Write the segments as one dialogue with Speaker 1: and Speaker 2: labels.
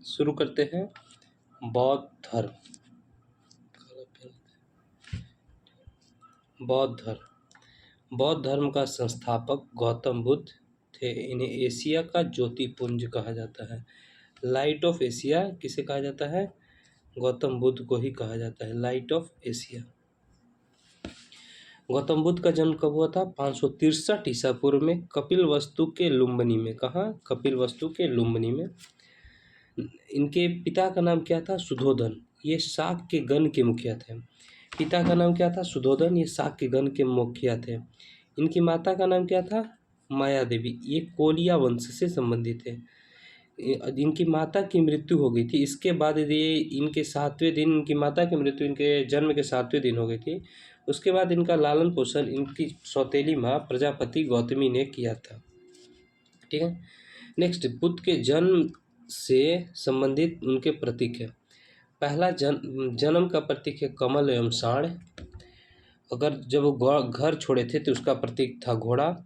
Speaker 1: शुरू करते हैं। बौद्ध धर्म। बौद्ध धर्म। बौद्ध धर्म का संस्थापक गौतम बुद्ध थे। इन्हें एशिया का ज्योतिपुंज कहा जाता है। लाइट ऑफ एशिया किसे कहा जाता है? गौतम बुद्ध को ही कहा जाता है light of Asia. Gautam Buddha का जन्म कब हुआ था? 563 ईसा पूर्व में कपिलवस्तु के लुम्बिनी में। कहाँ? कपिलवस्तु के लुम्बिनी में। इनके पिता का नाम क्या था? सुधोधन। ये शाक के गण के मुखिया थे। पिता का नाम क्या था? सुधोधन। ये शाक के गण के मुखिया थे। इनकी माता का नाम क्या था? माया देवी। ये कोलिया वंश से संबंधित थे। इनकी माता की मृत्यु हो गई थी। इसके बाद ये इनके 7वें दिन, इनकी माता की मृत्यु इनके जन्म के 7वें दिन हो गई थी। उसके बाद इनका लालन पोषण इनकी सौतेली माँ प्रजापति गौतमी ने किया था। ठीक है। नेक्स्ट, बुद्ध के जन्म से संबंधित उनके प्रतीक है। पहला जन्म का प्रतीक है कमल एवं साढ़। अगर जब वो घर छोड़े थे तो उसका प्रतीक था घोड़ा।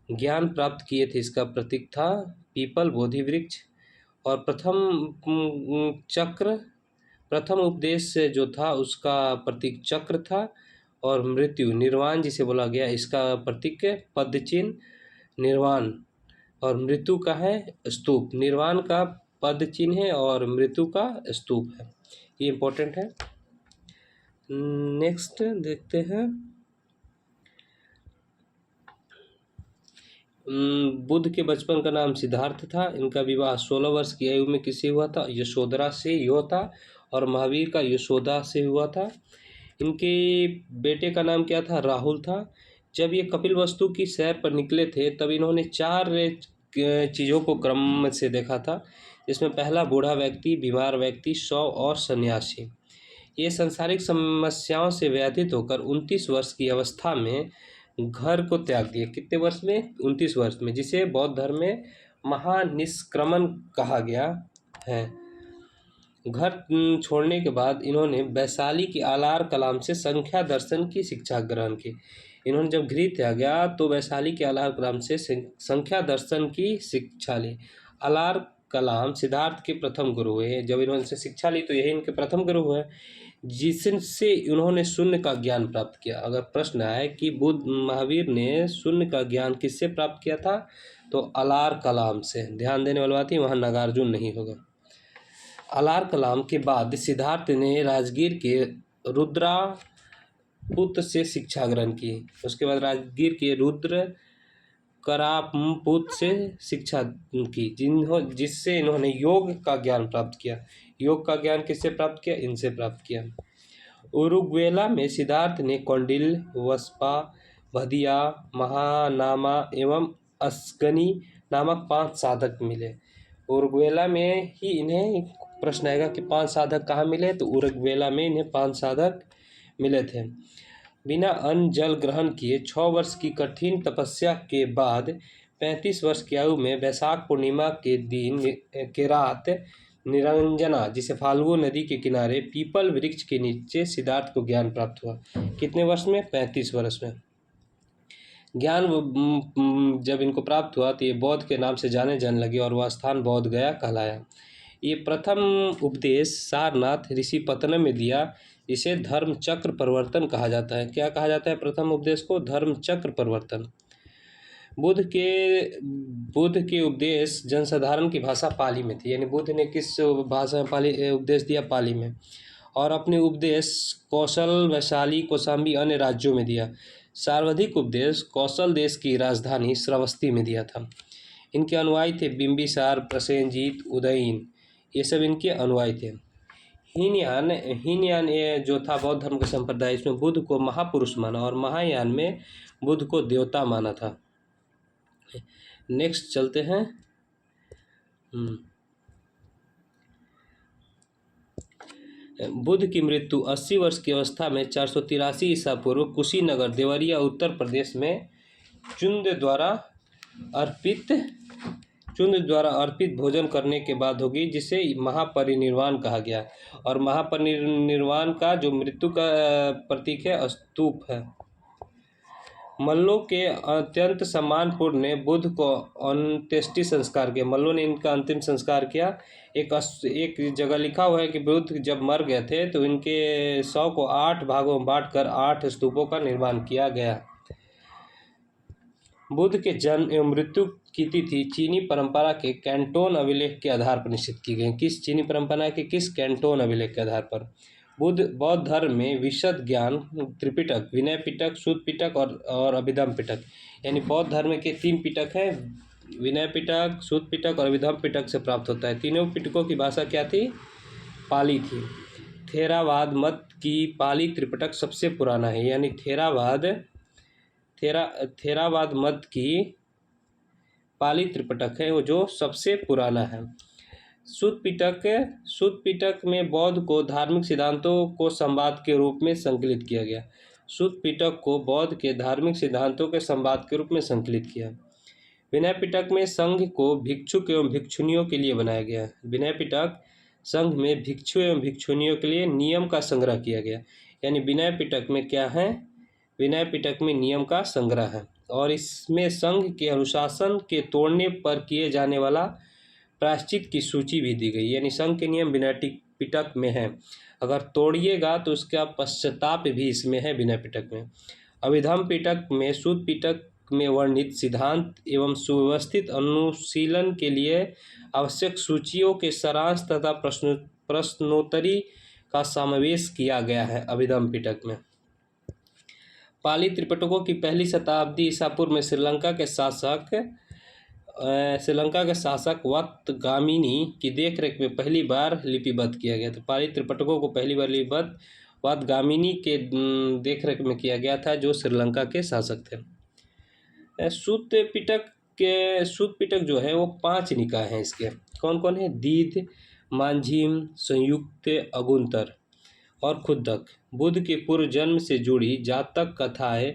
Speaker 1: ज्ञान प्राप्त किए थे, इसका प्रतीक था पीपल, बोधि वृक्ष। और प्रथम उपदेश जो था उसका प्रतीक चक्र था। और मृत्यु, निर्वाण जिसे बोला गया, इसका प्रतीक है पद चिन्ह निर्वाण। और मृत्यु का है स्तूप। निर्वाण का पद चिन्ह है और मृत्यु का स्तूप है। ये इंपॉर्टेंट है। नेक्स्ट देखते हैं। बुद्ध के बचपन का नाम सिद्धार्थ था। इनका विवाह 16 वर्ष की आयु में किससे हुआ था? यशोधरा से हुआ था। और महावीर का यशोदा से हुआ था। इनके बेटे का नाम क्या था? राहुल था। जब ये कपिलवस्तु की सैर पर निकले थे तब इन्होंने 4 चीज़ों को क्रम से देखा था, जिसमें पहला बूढ़ा व्यक्ति, बीमार व्यक्ति, शव और सन्यासी। ये सांसारिक समस्याओं से व्यथित होकर 29 वर्ष की अवस्था में घर को त्याग दिए। कितने वर्ष में? 29 वर्ष में, जिसे बौद्ध धर्म में महानिष्क्रमण कहा गया है। घर छोड़ने के बाद इन्होंने वैशाली की आलार कलाम से संख्या दर्शन की शिक्षा ग्रहण की। इन्होंने जब गृह त्यागा तो वैशाली के आलार कलाम से संख्या दर्शन की शिक्षा ली। आलार कलाम सिद्धार्थ के प्रथम गुरु हुए। जब इन्होंने से शिक्षा ली तो यही इनके प्रथम गुरु हुए, जिससे इन्होंने शून्य का ज्ञान प्राप्त किया। अगर प्रश्न आए कि बुद्ध महावीर ने शून्य का ज्ञान किससे प्राप्त किया था, तो आलार कलाम से। ध्यान देने वाली बात है, वहाँ नागार्जुन नहीं होगा। आलार कलाम के बाद सिद्धार्थ ने राजगीर के रुद्रापुत से शिक्षा ग्रहण की। उसके बाद राजगीर के रुद्र करापुत से शिक्षा की, जिससे इन्होंने योग का ज्ञान प्राप्त किया। योग का ज्ञान किससे प्राप्त किया? इनसे प्राप्त किया। उरुग्वेला में सिद्धार्थ ने कौंडिल, वस्पा, भदिया, महानामा एवं अस्गनी नामक 5 साधक मिले। उरुग्वेला में ही इन्हें प्रश्न आएगा कि 5 साधक कहाँ मिले, तो उरुग्वेला में इन्हें 5 साधक मिले थे। बिना अन्न जल ग्रहण किए 6 वर्ष की कठिन तपस्या के बाद 35 वर्ष की आयु में वैशाख पूर्णिमा के दिन के रात निरंजना, जिसे फाल्गु नदी के किनारे पीपल वृक्ष के नीचे सिद्धार्थ को ज्ञान प्राप्त हुआ। कितने वर्ष में? 35 वर्ष में। ज्ञान जब इनको प्राप्त हुआ तो ये बौद्ध के नाम से जाने लगे और वह स्थान बौद्ध गया कहलाया। ये प्रथम उपदेश सारनाथ ऋषि पतनम में दिया, इसे धर्म चक्र परिवर्तन कहा जाता है। क्या कहा जाता है प्रथम उपदेश को? धर्म चक्र परिवर्तन। बुद्ध के उपदेश जनसाधारण की भाषा पाली में थी। यानी बुद्ध ने किस भाषा में उपदेश दिया? पाली में। और अपने उपदेश कौशल, वैशाली, कौशाम्बी अन्य राज्यों में दिया। सर्वाधिक उपदेश कौशल देश की राजधानी श्रावस्ती में दिया था। इनके अनुयायी थे बिंबिसार, प्रसेनजीत, उदयन, ये सब इनके अनुयायी थे। हीनयान ये जो था बौद्ध धर्म का संप्रदाय, इसमें बुद्ध को महापुरुष माना और महायान में बुद्ध को देवता माना था। नेक्स्ट चलते हैं। बुद्ध की मृत्यु 80 वर्ष की अवस्था में 483 ईसा पूर्व कुशीनगर, देवरिया, उत्तर प्रदेश में चुंद द्वारा अर्पित भोजन करने के बाद होगी, जिसे महापरिनिर्वाण कहा गया। और महापरिनिर्वाण का जो मृत्यु का प्रतीक है स्तूप है। मल्लों के अत्यंत सम्मानपूर्ण ने बुद्ध को अंत्येष्टि संस्कार किया। मल्लों ने इनका अंतिम संस्कार किया। एक जगह लिखा हुआ है कि बुद्ध जब मर गए थे तो इनके शव को 8 भागों में बांटकर 8 स्तूपों का निर्माण किया गया। बुद्ध के जन्म एवं मृत्यु की तिथि चीनी परंपरा के कैंटोन अभिलेख के आधार पर निश्चित की गई। किस चीनी परंपरा के किस कैंटोन अभिलेख के आधार पर? बौद्ध धर्म में विशद ज्ञान त्रिपिटक, विनय पिटक, सुत्त पिटक और अभिधम्म पिटक, यानी बौद्ध धर्म के 3 पिटक हैं, विनय पिटक, सुत्त पिटक और अभिधम्म पिटक से प्राप्त होता है। तीनों पिटकों की भाषा क्या थी? पाली थी। थेरावाद मत की पाली त्रिपिटक सबसे पुराना है, यानी थेरावाद मत की पाली त्रिपिटक है वो जो सबसे पुराना है। सुत्त पिटक में बौद्ध को धार्मिक सिद्धांतों को संवाद के रूप में संकलित किया गया। सुत्त पिटक को बौद्ध के धार्मिक सिद्धांतों के संवाद के रूप में संकलित किया। विनय पिटक में संघ को भिक्षुक एवं भिक्षुणियों के लिए बनाया गया। विनय पिटक संघ में भिक्षु एवं भिक्षुणियों के लिए नियम का संग्रह किया गया, यानी विनय पिटक में क्या है? विनय पिटक में नियम का संग्रह है और इसमें संघ के अनुशासन के तोड़ने पर किए जाने वाला प्रायश्चित की सूची भी दी गई, यानी संघ के नियम विनय पिटक में है, अगर तोड़िएगा तो उसका पश्चाताप भी इसमें है विनय पिटक में। अभिधम्म पिटक में सुत्त पिटक में वर्णित सिद्धांत एवं सुव्यवस्थित अनुशीलन के लिए आवश्यक सूचियों के सारांश तथा प्रश्नोत्तरी का समावेश किया गया है। अभिधम्म पिटक में पाली त्रिपिटकों की पहली शताब्दी ईसा पूर्व में श्रीलंका के शासक वत्तगामिनी की देखरेख में पहली बार लिपिबद्ध किया गया। तो पाली त्रिपिटकों को पहली बार लिपिबद्ध वत्तगामिनी के देखरेख में किया गया था, जो श्रीलंका के शासक थे। सुत्त पिटक जो है वो 5 निकाय हैं इसके। कौन कौन है? दीध, मांझीम, संयुक्त, अगुंतर और खुद्दक। बुद्ध के पूर्व जन्म से जुड़ी जातक कथाएं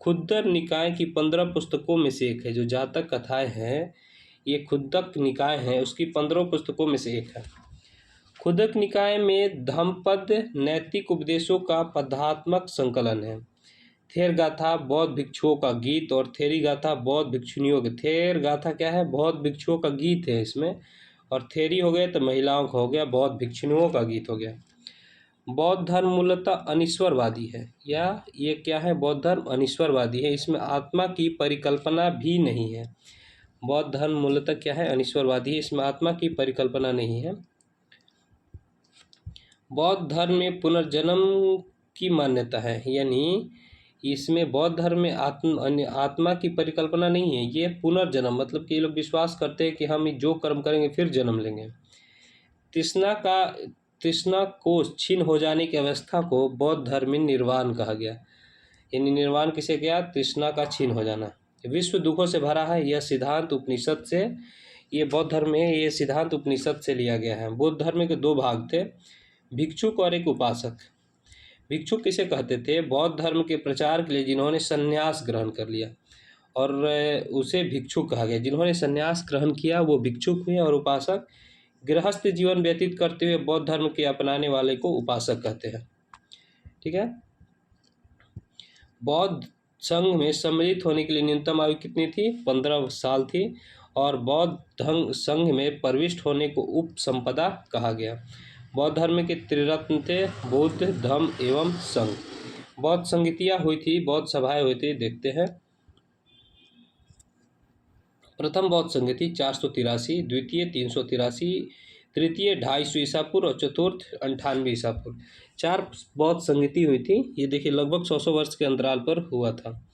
Speaker 1: खुद्दक निकाय की 15 पुस्तकों में से एक है। जो जातक कथाएं हैं ये खुद्दक निकाय है उसकी 15 पुस्तकों में से एक है। खुद्दक निकाय में धम्मपद नैतिक उपदेशों का पदात्मक संकलन है। थेर गाथा बौद्ध भिक्षुओं का गीत और थेरी गाथा बौद्ध भिक्षुणियों के। थेर गाथा क्या है? बौद्ध भिक्षुओं का गीत है इसमें, और थेरी हो गया तो महिलाओं का हो गया, बौद्ध भिक्षुणियों का गीत हो गया। बौद्ध धर्म मूलतः अनिश्वरवादी है, या ये क्या है? बौद्ध धर्म अनिश्वरवादी है, इसमें आत्मा की परिकल्पना भी नहीं है। बौद्ध धर्म मूलतः क्या है? अनिश्वरवादी है, इसमें आत्मा की परिकल्पना नहीं है। बौद्ध धर्म में पुनर्जन्म की मान्यता है, यानी इसमें बौद्ध धर्म में आत्मा की परिकल्पना नहीं है, ये पुनर्जन्म, मतलब कि ये लोग विश्वास करते हैं कि हम जो कर्म करेंगे फिर जन्म लेंगे। तृष्णा को क्षीण हो जाने की अवस्था को बौद्ध धर्म में निर्वाण कहा गया, यानी निर्वाण किसे गया? तृष्णा का क्षीण हो जाना। विश्व दुखों से भरा है, यह सिद्धांत उपनिषद से, ये बौद्ध धर्म में ये सिद्धांत उपनिषद से लिया गया है। बौद्ध धर्म के 2 भाग थे, भिक्षुक और एक उपासक। भिक्षुक किसे कहते थे? बौद्ध धर्म के प्रचार के लिए जिन्होंने संन्यास ग्रहण कर लिया, और उसे भिक्षुक कहा गया। जिन्होंने संन्यास ग्रहण किया वो भिक्षुक हुए, और उपासक गृहस्थ जीवन व्यतीत करते हुए बौद्ध धर्म के अपनाने वाले को उपासक कहते हैं। ठीक है। बौद्ध संघ में सम्मिलित होने के लिए न्यूनतम आयु कितनी थी? 15 साल थी, और बौद्ध संघ में प्रविष्ट होने को उपसंपदा कहा गया। बौद्ध धर्म के त्रिरत्न थे बुद्ध, धम्म एवं संघ। बौद्ध संगतियाँ हुई थी, बौद्ध सभाएं हुई थी, देखते हैं। प्रथम बौद्ध संगति 483, द्वितीय 383, तृतीय 250 ईसा पूर्व और चतुर्थ 98 ईसा पूर्व। 4 बौद्ध संगति हुई थी। ये देखिए लगभग 100 वर्ष के अंतराल पर हुआ था,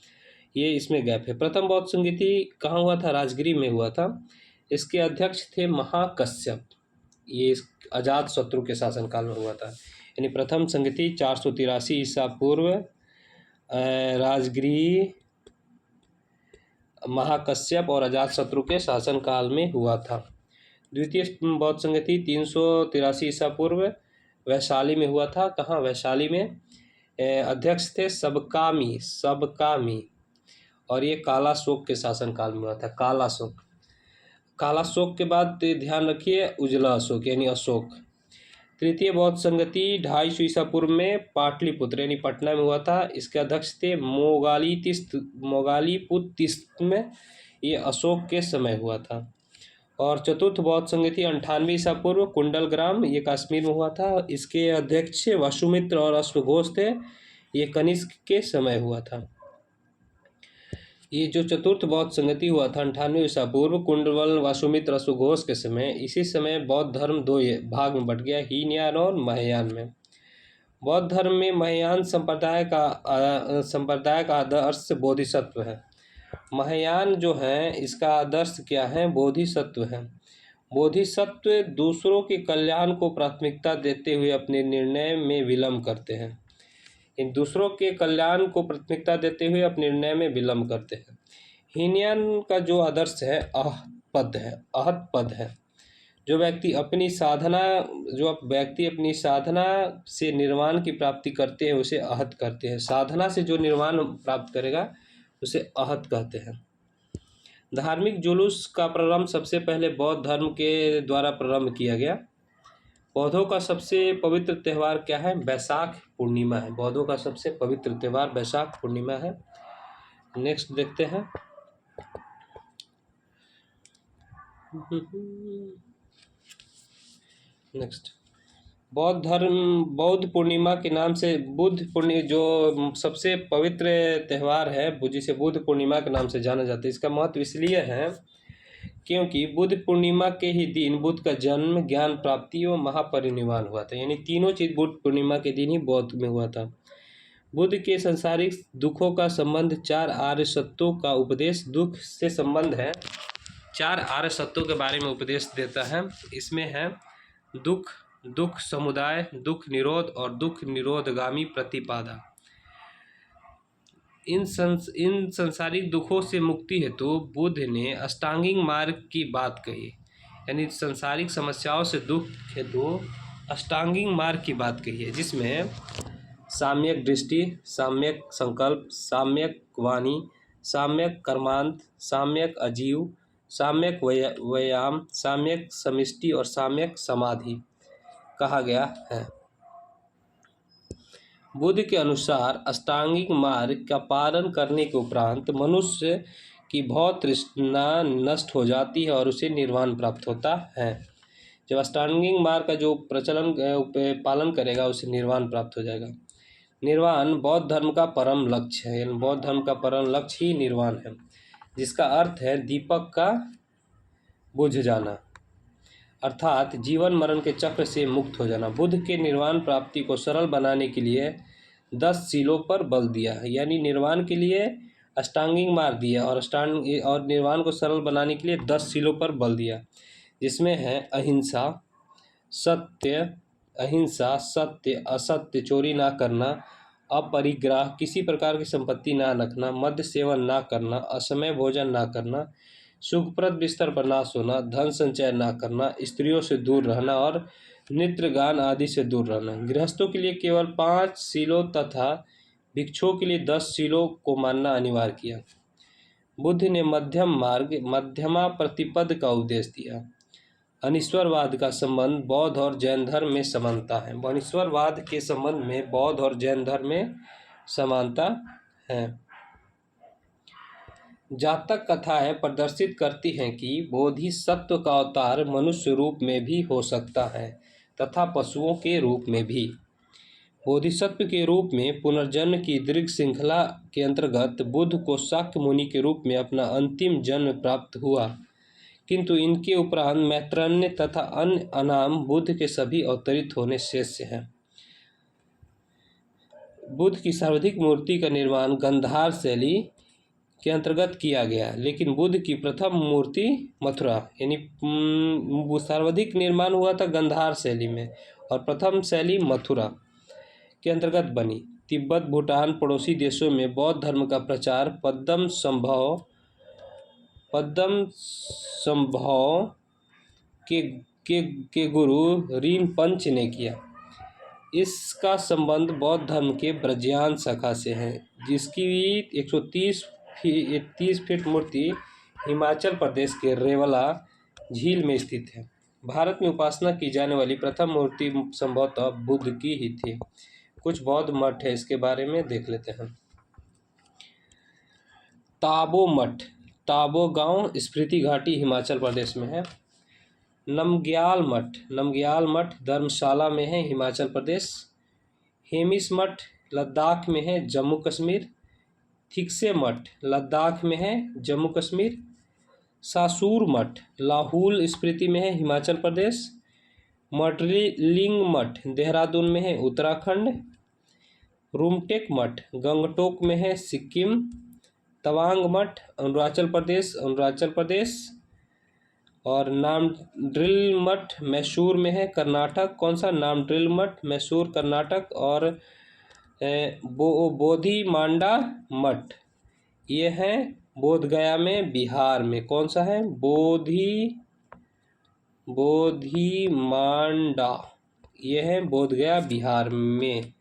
Speaker 1: ये इसमें गैप है। प्रथम बौद्ध संगति कहाँ हुआ था? राजगिरी में हुआ था। इसके अध्यक्ष थे महाकश्यप, ये अजात शत्रु के शासनकाल में हुआ था। यानी प्रथम संगति 483 ईसा पूर्व राजगिरी, महाकश्यप और अजात शत्रु के शासनकाल में हुआ था। द्वितीय बौद्ध संगति 383 ईसा पूर्व वैशाली में हुआ था। कहाँ? वैशाली में। अध्यक्ष थे सबकामी, और ये कालाशोक के शासनकाल में हुआ था। कालाशोक के बाद ध्यान रखिए उजला अशोक, यानी अशोक। तृतीय बौद्ध संगति 250 ईसा पूर्व में पाटलिपुत्र यानी पटना में हुआ था। इसके अध्यक्ष थे मोगालीपुतिस्त में, ये अशोक के समय हुआ था। और चतुर्थ बौद्ध संगति 98 ईसा पूर्व कुंडलग्राम, ये कश्मीर में हुआ था। इसके अध्यक्ष वसुमित्र और अश्वघोष थे, ये कनिष्क के समय हुआ था। ये जो चतुर्थ बौद्ध संगति हुआ था 98 ईसा पूर्व कुंडल वसुमित्र अश्वघोष के समय, इसी समय बौद्ध धर्म दो भाग में बट गया, हीनयान और महायान में। बौद्ध धर्म में महायान संप्रदाय का आदर्श बोधिसत्व है। महायान जो है इसका आदर्श क्या है, बोधिसत्व है। बोधिसत्व दूसरों के कल्याण को प्राथमिकता देते हुए अपने निर्णय में विलंब करते हैं। इन दूसरों के कल्याण को प्राथमिकता देते हुए अपने निर्णय में विलंब करते हैं। हीनयान का जो आदर्श है आहत पद है। जो व्यक्ति अपनी साधना से निर्वाण की प्राप्ति करते हैं उसे आहत करते हैं। साधना से जो निर्वाण प्राप्त करेगा उसे आहत कहते हैं। धार्मिक जुलूस का प्रारंभ सबसे पहले बौद्ध धर्म के द्वारा प्रारंभ किया गया। बौद्धों का सबसे पवित्र त्यौहार क्या है, बैसाख पूर्णिमा है। बौद्धों का सबसे पवित्र त्यौहार बैसाख पूर्णिमा है। नेक्स्ट देखते हैं। नेक्स्ट बौद्ध पूर्णिमा के नाम से जो सबसे पवित्र त्यौहार है जिसे बुद्ध पूर्णिमा के नाम से जाना जाता है। इसका महत्व इसलिए है क्योंकि बुद्ध पूर्णिमा के ही दिन बुद्ध का जन्म, ज्ञान प्राप्ति और महापरिनिर्वाण हुआ था। यानी तीनों चीज बुद्ध पूर्णिमा के दिन ही बौद्ध में हुआ था। बुद्ध के संसारिक दुखों का संबंध 4 आर्य सत्यों का उपदेश, दुख से संबंध है 4 आर्य सत्यों के बारे में उपदेश देता है। इसमें है दुख समुदाय, दुख निरोध और दुख निरोधगामी प्रतिपादा। इन संसारिक दुखों से मुक्ति हेतु बुद्ध ने अष्टांगिक मार्ग की बात कही। यानी संसारिक समस्याओं से दुख हेतु अष्टांगिक मार्ग की बात कही है, जिसमें साम्यक दृष्टि, साम्यक संकल्प, साम्यक वाणी, साम्यक कर्मांत, साम्यक अजीव, साम्यक व्यायाम, साम्यक समिष्टि और साम्यक समाधि कहा गया है। बुद्ध के अनुसार अष्टांगिक मार्ग का पालन करने के उपरांत मनुष्य की भौत तृष्णा नष्ट हो जाती है और उसे निर्वाण प्राप्त होता है। जब अष्टांगिक मार्ग का जो पालन करेगा उसे निर्वाण प्राप्त हो जाएगा। निर्वाण बौद्ध धर्म का परम लक्ष्य है। बौद्ध धर्म का परम लक्ष्य ही निर्वाण है, जिसका अर्थ है दीपक का बुझ जाना, अर्थात जीवन मरण के चक्र से मुक्त हो जाना। बुद्ध के निर्वाण प्राप्ति को सरल बनाने के लिए 10 शीलों पर बल दिया है। यानी निर्वाण के लिए अष्टांगिक मार्ग दिया और निर्वाण को सरल बनाने के लिए 10 शीलों पर बल दिया, जिसमें है अहिंसा, सत्य, असत्य, चोरी ना करना, अपरिग्रह, किसी प्रकार की संपत्ति ना रखना, मद्य सेवन ना करना, असमय भोजन ना करना, सुखप्रद बिस्तर पर ना सोना, धन संचय ना करना, स्त्रियों से दूर रहना और नृत्य गान आदि से दूर रहना। गृहस्थों के लिए केवल 5 शीलों तथा भिक्षुओं के लिए 10 शीलों को मानना अनिवार्य किया। बुद्ध ने मध्यमा प्रतिपद का उपदेश दिया। अनिश्वरवाद का संबंध बौद्ध और जैन धर्म में समानता है। अनिश्वरवाद के संबंध में बौद्ध और जैन धर्म में समानता है। जातक कथाएं प्रदर्शित करती हैं कि बोधिसत्व का अवतार मनुष्य रूप में भी हो सकता है तथा पशुओं के रूप में भी। बोधिसत्व के रूप में पुनर्जन्म की दीर्घ श्रृंखला के अंतर्गत बुद्ध को शाक्य मुनि के रूप में अपना अंतिम जन्म प्राप्त हुआ, किंतु इनके उपरांत मैत्रेय तथा अन्य अनाम बुद्ध के सभी अवतरित होने शेष हैं। बुद्ध की सर्वाधिक मूर्ति का निर्माण गांधार शैली के अंतर्गत किया गया, लेकिन बुद्ध की प्रथम मूर्ति मथुरा यानी सर्वाधिक निर्माण हुआ था गांधार शैली में और प्रथम शैली मथुरा के अंतर्गत बनी। तिब्बत, भूटान, पड़ोसी देशों में बौद्ध धर्म का प्रचार पद्म संभव के गुरु रिनपंच ने किया। इसका संबंध बौद्ध धर्म के ब्रजयान शाखा से है, जिसकी 130 फीट मूर्ति हिमाचल प्रदेश के रेवला झील में स्थित है। भारत में उपासना की जाने वाली प्रथम मूर्ति संभवतः बुद्ध की ही थी। कुछ बौद्ध मठ है, इसके बारे में देख लेते हैं। ताबो मठ, ताबो गांव स्पीति घाटी हिमाचल प्रदेश में है। नमग्याल मठ, नमग्याल मठ धर्मशाला में है, हिमाचल प्रदेश। हेमिस मठ लद्दाख में है, जम्मू कश्मीर। थिक्से मठ लद्दाख में है, जम्मू कश्मीर। सासूर मठ लाहौल स्पीति में है, हिमाचल प्रदेश। मडलिंग मठ देहरादून में है, उत्तराखंड। रूमटेक मठ गंगटोक में है, सिक्किम। तवांग मठ अरुणाचल प्रदेश, अरुणाचल प्रदेश। और नामड्रिल मठ मैसूर में है, कर्नाटक। कौन सा? नामड्रिल मठ मैसूर, कर्नाटक। और बोधिमांडा मठ ये है बोधगया में, बिहार में। कौन सा है? बोधिमांडा, ये है बोधगया बिहार में।